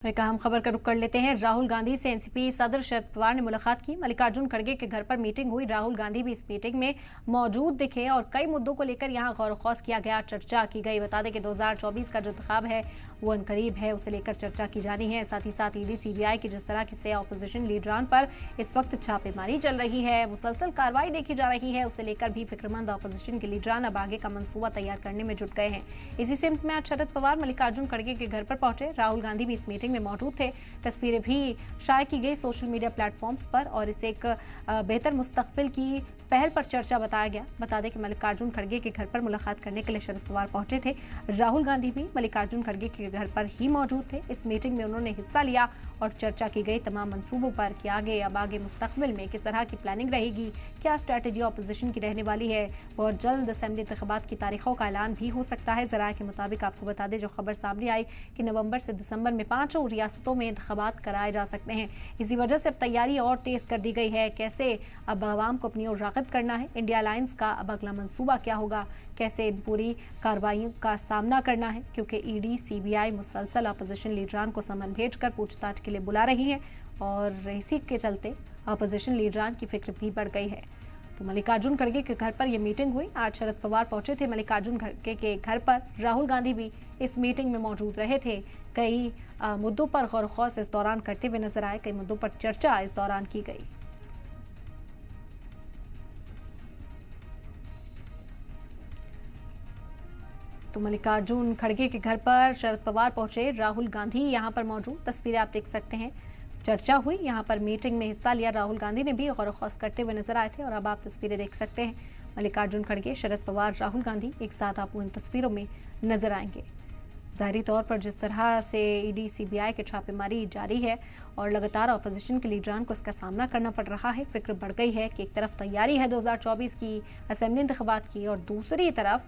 हम खबर का रुख कर लेते हैं। राहुल गांधी से एनसीपी सदर शरद पवार ने मुलाकात की। मल्लिकार्जुन खड़गे के घर पर मीटिंग हुई। राहुल गांधी भी इस मीटिंग में मौजूद दिखे और कई मुद्दों को लेकर यहां गौर खौस किया गया, चर्चा की गई। बता दें कि 2024 का जो इंतखाब है वो अनकरीब है, उसे लेकर चर्चा की जानी है। साथ ही साथ ईडी सीबीआई की जिस तरह से ऑपोजिशन लीडरान पर इस वक्त छापेमारी चल रही है, मुसलसल कार्रवाई देखी जा रही है, उसे लेकर भी फिक्रमंद ऑपोजिशन के लीडरान अब आगे का मंसूबा तैयार करने में जुट गए हैं। इसी सिमत में आज शरद पवार मल्लिकार्जुन खड़गे के घर पर पहुंचे। राहुल गांधी भी इस मीटिंग में मौजूद थे। तस्वीरें भी शाया की गई सोशल मीडिया प्लेटफॉर्म्स पर और इसे एक बेहतर मुस्तकबिल की पहल पर चर्चा बताया गया। बता दें कि मल्लिकार्जुन खड़गे के घर पर मुलाकात करने के लिए शरद पवार पहुंचे थे। राहुल गांधी भी मल्लिकार्जुन खड़गे के घर पर ही मौजूद थे। इस मीटिंग में उन्होंने हिस्सा लिया और चर्चा की गई तमाम मंसूबों पर कि आगे मुस्तकबिल में किस तरह की प्लानिंग रहेगी, क्या स्ट्रैटेजी ऑपोजिशन की रहने वाली है। बहुत जल्द असेंबली इंतखाबात की तारीखों का ऐलान भी हो सकता है। जराये के मुताबिक आपको बता दें, जो खबर सामने आई कि नवंबर से दिसंबर में 5 रियासतों में इंतखाबात कराए जा सकते हैं। इसी वजह से अब तैयारी और तेज कर दी गई है। कैसे अब आवाम को अपनी ओर राग़िब करना है, इंडिया अलायंस का अब अगला मंसूबा क्या होगा, कैसे इन पूरी कार्रवाइयों का सामना करना है, क्योंकि ईडी सीबीआई मुसलसल अपोजिशन लीडरान को समन भेजकर पूछताछ के लिए बुला रही है और इसी के चलते अपोजिशन लीडरान की फिक्र भी बढ़ गई है। तो मल्लिकार्जुन खड़गे के घर पर यह मीटिंग हुई। आज शरद पवार पहुंचे थे मल्लिकार्जुन खड़गे के घर पर। राहुल गांधी भी इस मीटिंग में मौजूद रहे थे। कई मुद्दों पर गौर खौस इस दौरान करते हुए नजर आए। कई मुद्दों पर चर्चा इस दौरान की गई। तो मल्लिकार्जुन खड़गे के घर पर शरद पवार पहुंचे, राहुल गांधी यहां पर मौजूद। तस्वीरें आप देख सकते हैं। चर्चा हुई, यहां पर मीटिंग में हिस्सा लिया। राहुल गांधी ने भी गौर खौस करते हुए नजर आए थे और अब आप तस्वीरें देख सकते हैं। मल्लिकार्जुन खड़गे, शरद पवार, राहुल गांधी एक साथ आपको इन तस्वीरों में नजर आएंगे। जाहिरी तौर पर जिस तरह से ईडी सीबीआई के छापेमारी जारी है और लगातार अपोजिशन के लीडरान को इसका सामना करना पड़ रहा है, फिक्र बढ़ गई है कि एक तरफ तैयारी है 2024 की असेंबली इंतखाबात की और दूसरी तरफ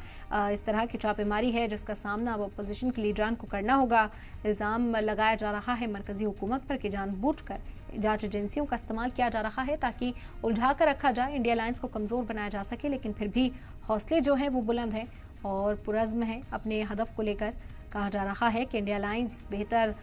इस तरह की छापेमारी है जिसका सामना अब अपोजिशन के लीडरान को करना होगा। इल्ज़ाम लगाया जा रहा है मरकजी हुकूमत पर कि जानबूझकर जांच एजेंसियों का इस्तेमाल किया जा रहा है ताकि उलझा कर रखा जाए, इंडिया अलायंस को कमज़ोर बनाया जा सके। लेकिन फिर भी हौसले जो हैं वो बुलंद हैं और पुरज़्म है अपने हदफ को लेकर। कहा जा रहा है कि इंडिया अलायंस बेहतर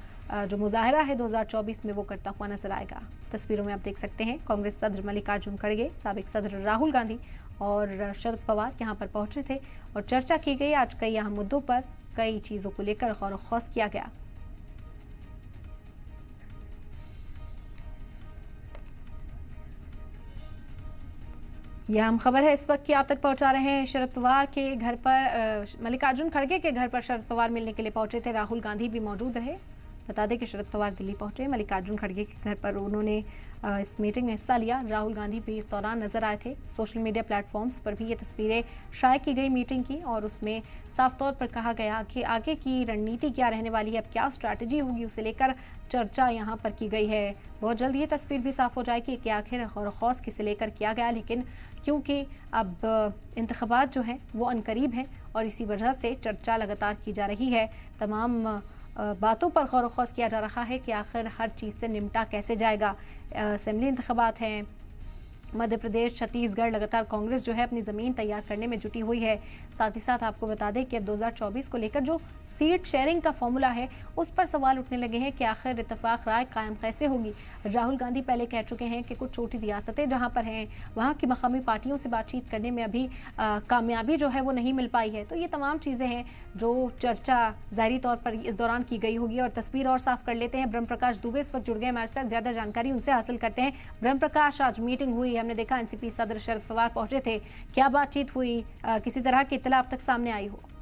जो मुजाहरा है 2024 में वो करता हुआ नजर आएगा। तस्वीरों में आप देख सकते हैं कांग्रेस सदर मल्लिकार्जुन खड़गे, साबिक सदर राहुल गांधी और शरद पवार यहां पर पहुंचे थे और चर्चा की गई। आज कई अहम मुद्दों पर कई चीज़ों को लेकर गौर खौस किया गया। यह हम खबर है इस वक्त की आप तक पहुंचा रहे हैं। शरद पवार के घर पर मल्लिकार्जुन खड़गे के घर पर शरद पवार मिलने के लिए पहुंचे थे। राहुल गांधी भी मौजूद रहे। बता दें कि शरद पवार दिल्ली पहुंचे, मल्लिकार्जुन खड़गे के घर पर उन्होंने इस मीटिंग में हिस्सा लिया। राहुल गांधी भी इस दौरान नजर आए थे। सोशल मीडिया प्लेटफॉर्म्स पर भी ये तस्वीरें शाया की गई मीटिंग की और उसमें साफ तौर पर कहा गया कि आगे की रणनीति क्या रहने वाली है, अब क्या स्ट्रैटेजी होगी, उसे लेकर चर्चा यहाँ पर की गई है। बहुत जल्द ये तस्वीर भी साफ हो जाएगी कि आखिर गौर खौस किसे लेकर किया गया। लेकिन क्योंकि अब इंतखाबात जो हैं वो अनकरीब हैं और इसी वजह से चर्चा लगातार की जा रही है। तमाम बातों पर गौर खौस किया जा रहा है कि आखिर हर चीज़ से निपटा कैसे जाएगा। असेंबली इंतखाबात हैं, मध्य प्रदेश, छत्तीसगढ़, लगातार कांग्रेस जो है अपनी ज़मीन तैयार करने में जुटी हुई है। साथ ही साथ आपको बता दें कि अब 2024 को लेकर जो सीट शेयरिंग का फॉर्मूला है उस पर सवाल उठने लगे हैं कि आखिर इत्तेफाक राय कायम कैसे होगी। राहुल गांधी पहले कह चुके हैं कि कुछ छोटी रियासतें जहां पर हैं वहां की मकामी पार्टियों से बातचीत करने में अभी कामयाबी जो है वो नहीं मिल पाई है। तो ये तमाम चीज़ें हैं जो चर्चा ज़ाहिरी तौर पर इस दौरान की गई होगी। और तस्वीर और साफ कर लेते हैं। ब्रह्म प्रकाश दुबे इस वक्त जुड़ गए हमारे साथ, ज़्यादा जानकारी उनसे हासिल करते हैं। ब्रह्म प्रकाश, आज मीटिंग हुई, हमने देखा एनसीपी सदर शरद पवार पहुंचे थे, क्या बातचीत हुई, किसी तरह की इत्तला अब तक सामने आई हो?